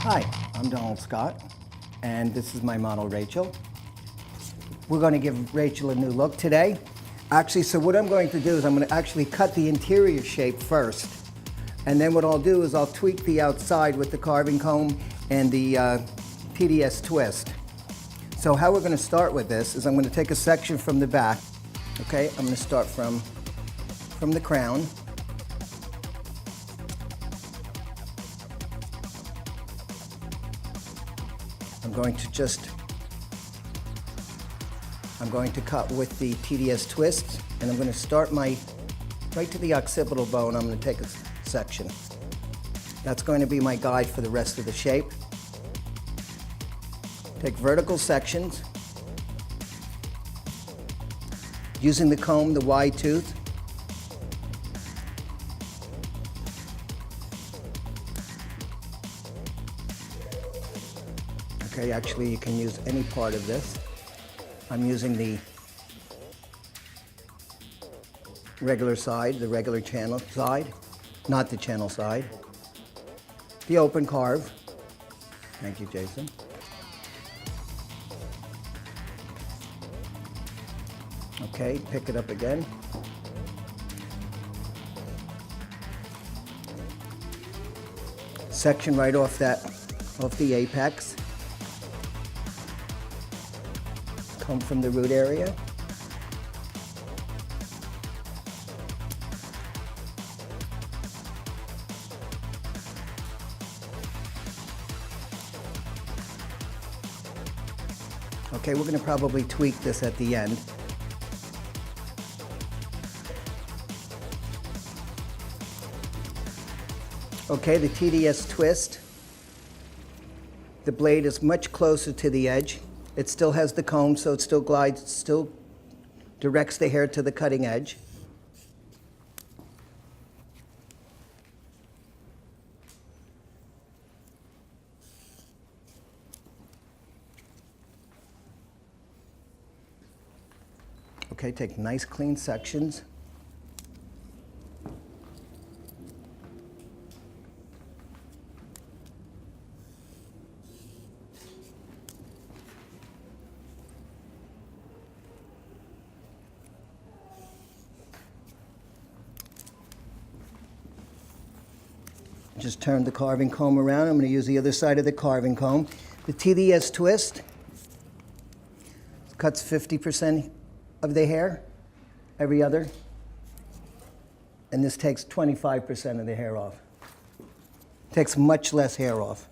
Hi, I'm Donald Scott, and this is my model, Rachel. We're going to give Rachel a new look today. Actually, so what I'm going to do is I'm going to actually cut the interior shape first, and then what I'll do is I'll tweak the outside with the carving comb and the TDS twist. So how we're going to start with this is I'm going to take a section from the back. Okay, I'm going to start from the crown. I'm going to cut with the TDS twist, and I'm going to start right to the occipital bone. I'm going to take a section. That's going to be my guide for the rest of the shape. Take vertical sections, using the comb, the wide tooth. Okay, actually you can use any part of this. I'm using the regular side, the regular channel side, not the channel side. The open carve. Thank you, Jason. Okay, pick it up again. Section right off the apex. Come from the root area. Okay, we're going to probably tweak this at the end. Okay, the TDS twist. The blade is much closer to the edge. It still has the comb, so it still glides, it still directs the hair to the cutting edge. Okay, take nice clean sections. Just turn the carving comb around. I'm going to use the other side of the carving comb. The TDS twist cuts 50% of the hair, every other. And this takes 25% of the hair off. Takes much less hair off.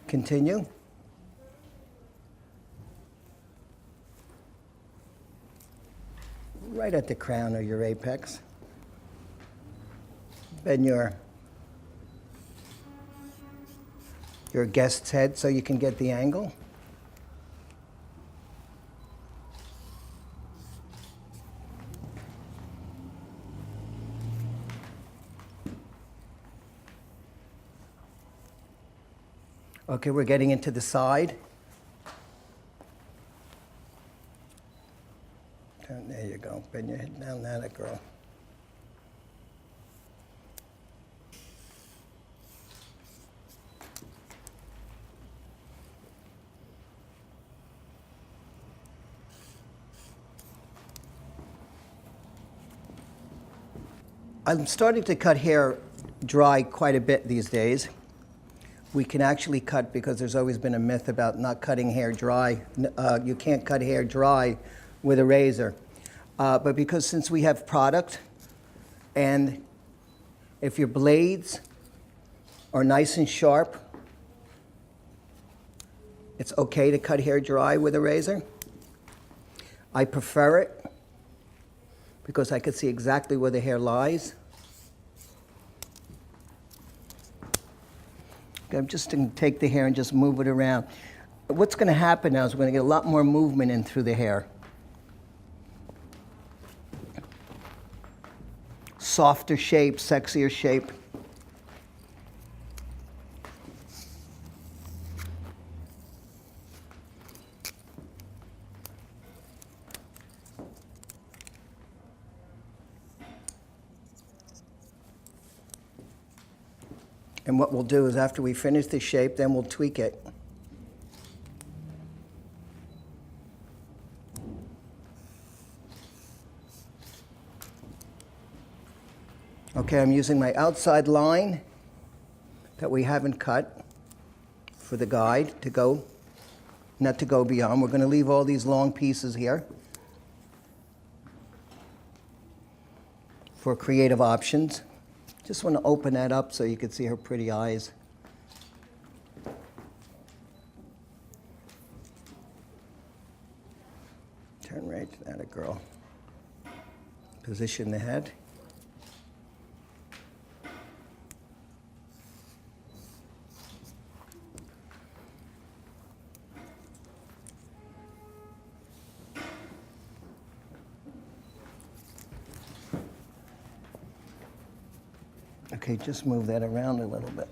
Continue. Right at the crown or your apex. Bend your guest's head so you can get the angle. Okay, we're getting into the side. There you go. Bend your head down, that girl. I'm starting to cut hair dry quite a bit these days. We can actually cut, because there's always been a myth about not cutting hair dry. You can't cut hair dry with a razor. But because since we have product, and if your blades are nice and sharp, it's okay to cut hair dry with a razor. I prefer it because I can see exactly where the hair lies. Okay, I'm just going to take the hair and just move it around. What's going to happen now is we're going to get a lot more movement in through the hair. Softer shape, sexier shape. And what we'll do is after we finish the shape, then we'll tweak it. Okay, I'm using my outside line that we haven't cut for the guide to go, not to go beyond. We're going to leave all these long pieces here for creative options. Just want to open that up so you can see her pretty eyes. Turn right, that a girl. Position the head. Okay, just move that around a little bit.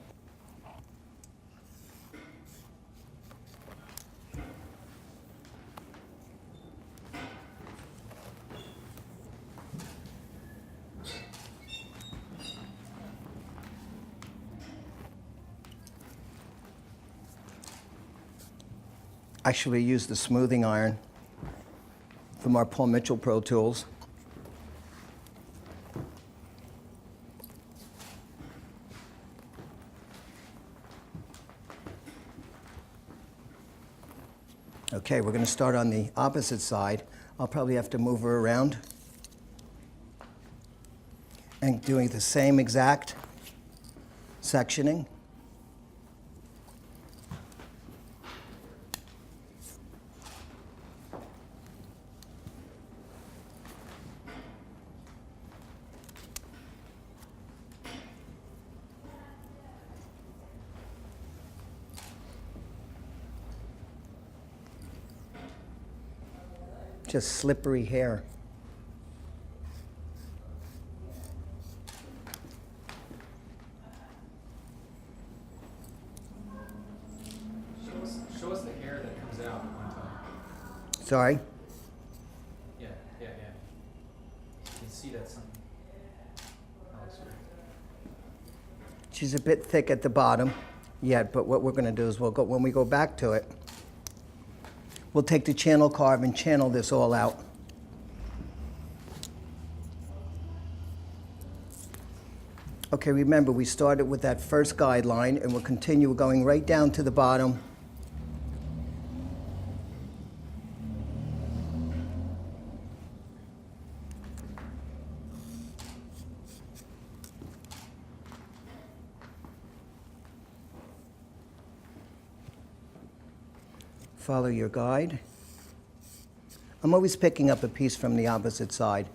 Actually use the smoothing iron from our Paul Mitchell Pro Tools. Okay, we're going to start on the opposite side. I'll probably have to move her around. And doing the same exact sectioning. Just slippery hair. Show us the hair that comes out one time. Sorry? Yeah. You can see that something. That looks weird. She's a bit thick at the bottom yet, but what we're going to do is when we go back to it, we'll take the channel carve and channel this all out. Okay, remember we started with that first guideline and we'll continue going right down to the bottom. Follow your guide. I'm always picking up a piece from the opposite side.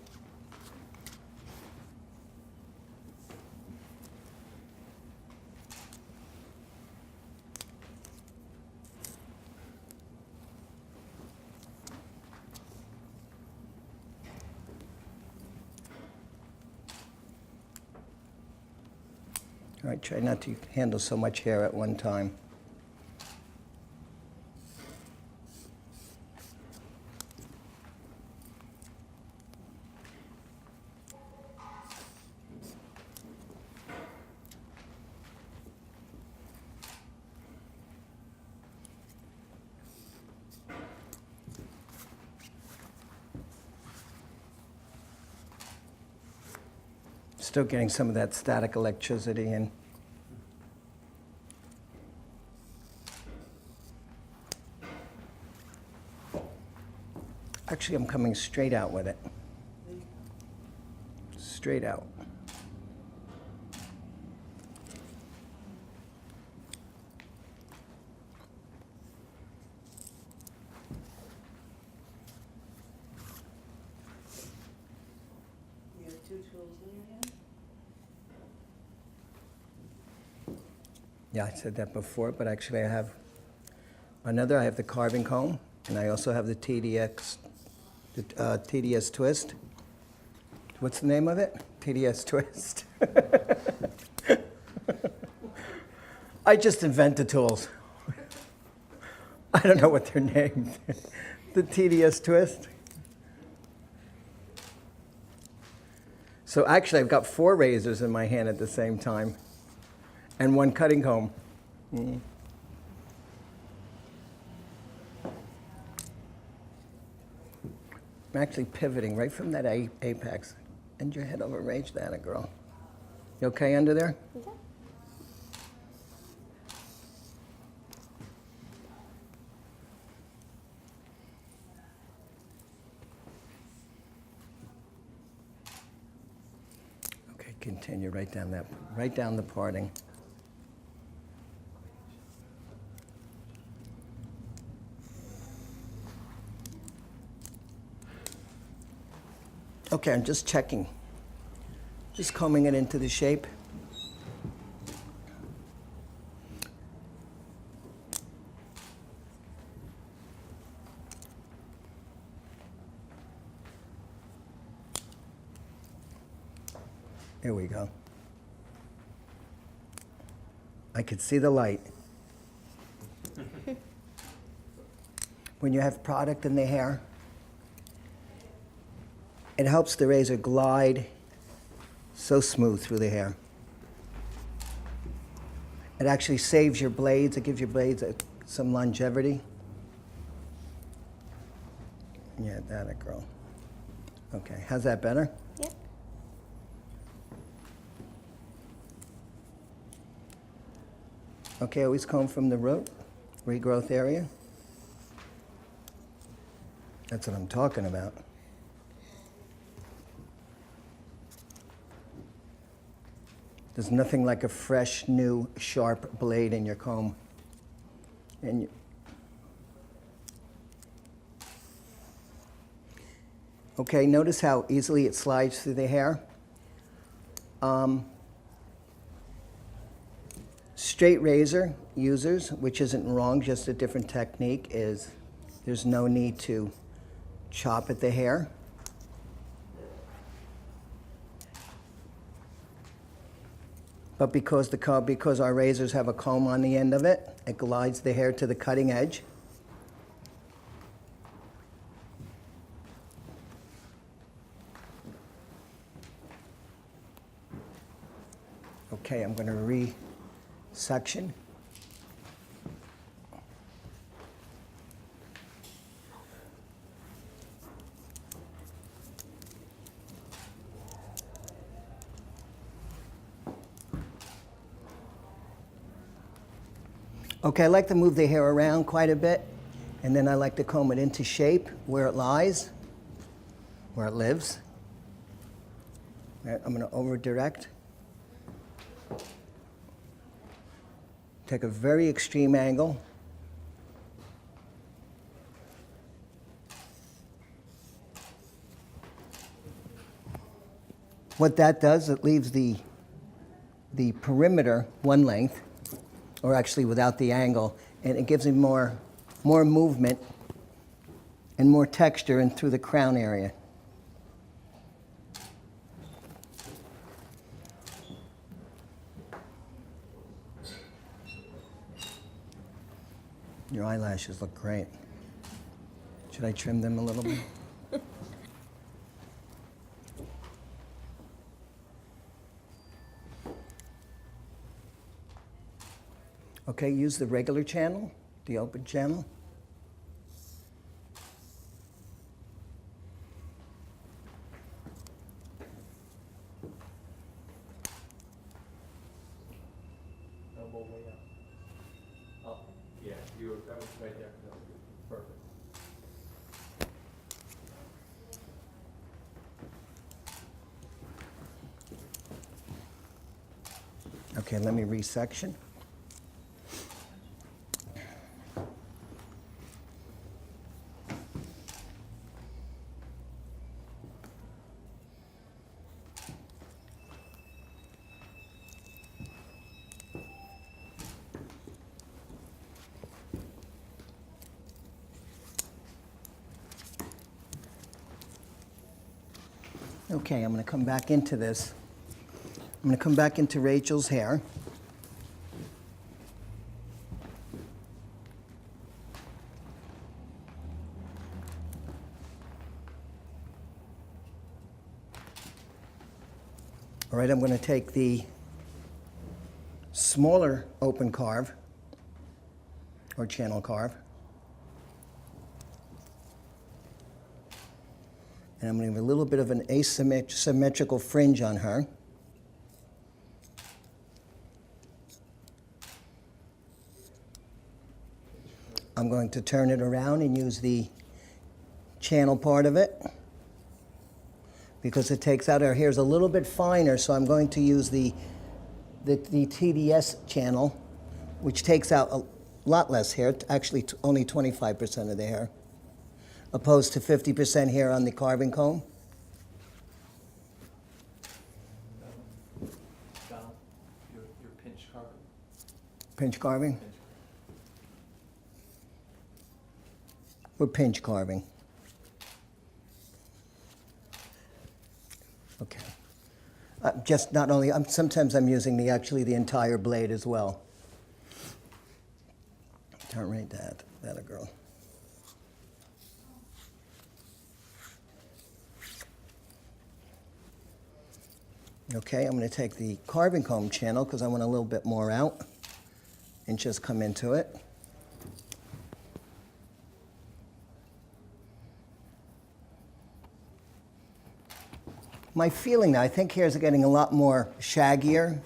All right, try not to handle so much hair at one time. Still getting some of that static electricity in. Actually, I'm coming straight out with it. Straight out. You have two tools in your hand? Yeah, I said that before, but actually I have another. I have the carving comb, and I also have the TDS twist. What's the name of it? TDS twist. I just invent the tools. I don't know what they're named. The TDS twist. So actually I've got 4 razors in my hand at the same time. and one cutting comb. Mm. I'm actually pivoting right from that apex. Bend your head over, Rach, that a girl. You okay under there? Yeah. Okay, continue right down the parting. Okay, I'm just checking. Just combing it into the shape. Here we go. I could see the light. When you have product in the hair, it helps the razor glide so smooth through the hair. It actually saves your blades. It gives your blades some longevity. Yeah, that a girl. Okay, how's that better? Yep. Okay, always comb from the root, regrowth area. That's what I'm talking about. There's nothing like a fresh, new, sharp blade in your comb. And okay, notice how easily it slides through the hair. Straight razor users, which isn't wrong, just a different technique, is there's no need to chop at the hair. But because our razors have a comb on the end of it, it glides the hair to the cutting edge. Okay, I'm going to re-section. Okay, I like to move the hair around quite a bit, and then I like to comb it into shape where it lies, where it lives. All right, I'm going to over-direct. Take a very extreme angle. What that does, it leaves the perimeter one length, or actually without the angle, and it gives it more movement and more texture in through the crown area. Your eyelashes look great. Should I trim them a little bit? Okay, use the regular channel, the open channel. Elbow way up. Up. Yeah, that was right there. That was good. Perfect. Okay, let me resection. Okay, I'm going to come back into this. I'm going to come back into Rachel's hair. All right, I'm going to take the smaller open carve or channel carve. And I'm going to have a little bit of an asymmetrical fringe on her. I'm going to turn it around and use the channel part of it because it takes out our hairs a little bit finer, so I'm going to use the TDS channel, which takes out a lot less hair, actually only 25% of the hair, opposed to 50% hair on the carving comb. Donald, your pinch carving. Pinch carving? We're pinch carving. Okay. Just not only, sometimes I'm using the entire blade as well. Turn right that a girl. Okay, I'm going to take the carving comb channel because I want a little bit more out and just come into it. My feeling now, I think hairs are getting a lot more shaggier,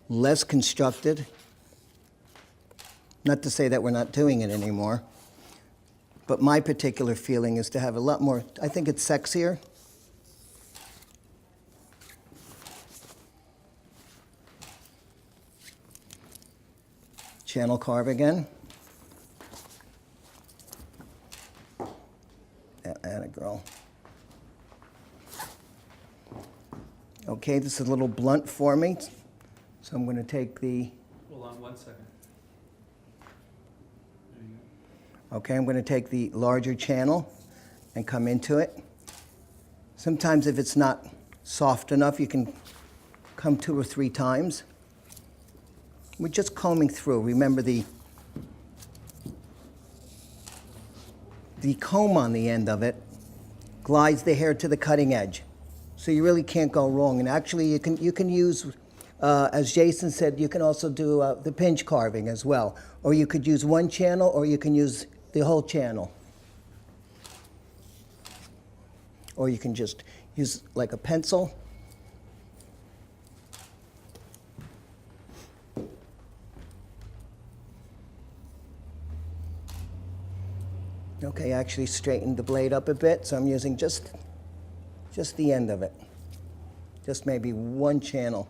less constructed. Not to say that we're not doing it anymore, but my particular feeling is to have a lot more, I think it's sexier. Channel carve again. Atta girl. Okay, this is a little blunt for me, so I'm going to take the. Hold on 1 second. There you Okay, I'm going to take the larger channel and come into it. Sometimes if it's not soft enough, you can come 2 or 3 times. We're just combing through. Remember the comb on the end of it glides the hair to the cutting edge. So you really can't go wrong. And actually you can use, as Jason said, you can also do the pinch carving as well. Or you could use one channel or you can use the whole channel. Or you can just use like a pencil. Okay, I actually straightened the blade up a bit, so I'm using just the end of it. Just maybe one channel.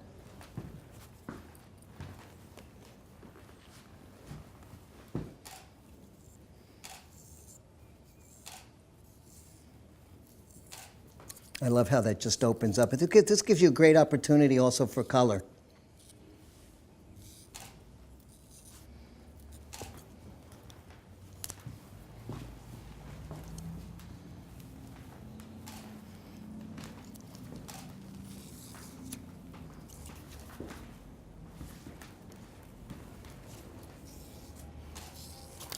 I love how that just opens up. This gives you a great opportunity also for color.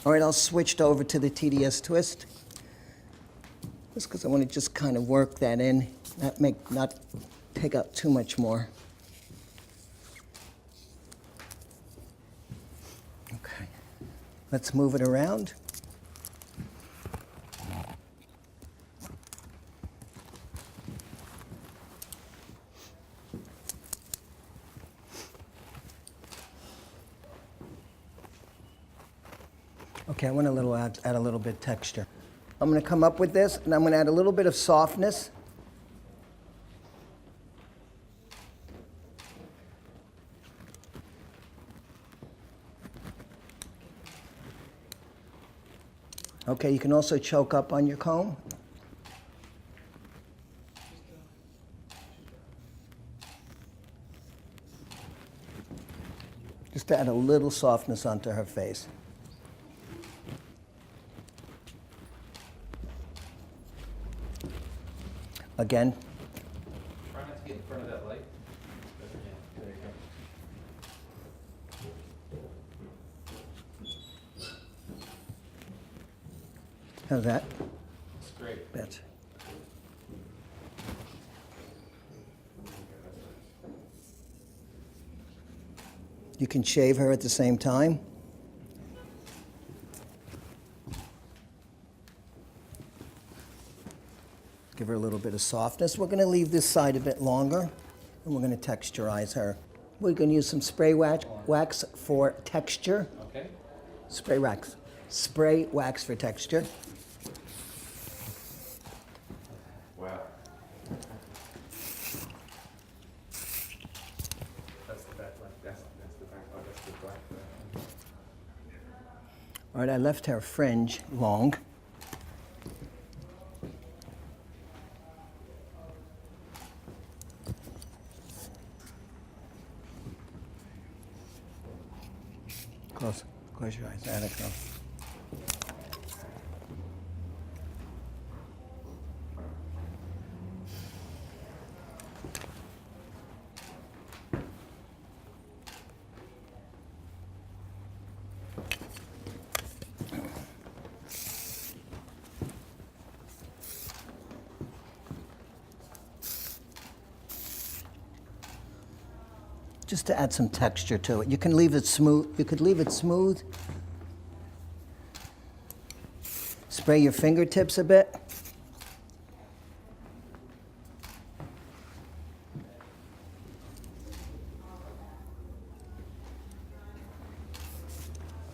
All right, I'll switch over to the TDS twist. Just because I want to just kind of work that in, not take out too much more. Okay, let's move it around. Okay, I want to add a little bit of texture. I'm going to come up with this, and I'm going to add a little bit of softness. Okay, you can also choke up on your comb. Just to add a little softness onto her face. Again. Try not to get in front of that light. Yeah, there you go. How's that? That's great. That's. You can shave her at the same time. Give her a little bit of softness. We're going to leave this side a bit longer, and we're going to texturize her. We're going to use some spray wax for texture. Okay. Spray wax. Spray wax for texture. Wow. That's the back one. That's the back one. That's the black one. All right, I left her fringe long. Close your eyes. There they go. Just to add some texture to it. You can leave it smooth. You could leave it smooth. Spray your fingertips a bit.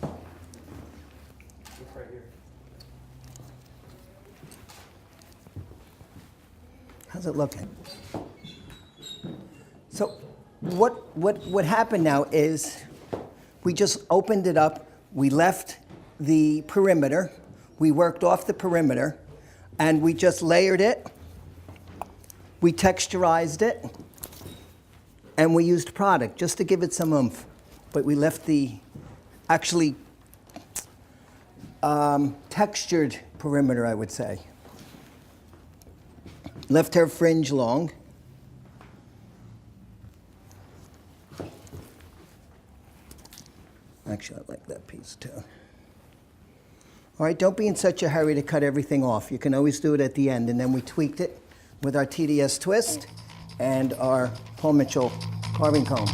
Look right here. How's it looking? So what happened now is we just opened it up. We left the perimeter. We worked off the perimeter, and we just layered it. We texturized it, and we used product just to give it some oomph. But we left the actually textured perimeter, I would say. Left her fringe long. Actually, I like that piece too. All right, don't be in such a hurry to cut everything off. You can always do it at the end, and then we tweaked it with our TDS twist and our Paul Mitchell carving comb.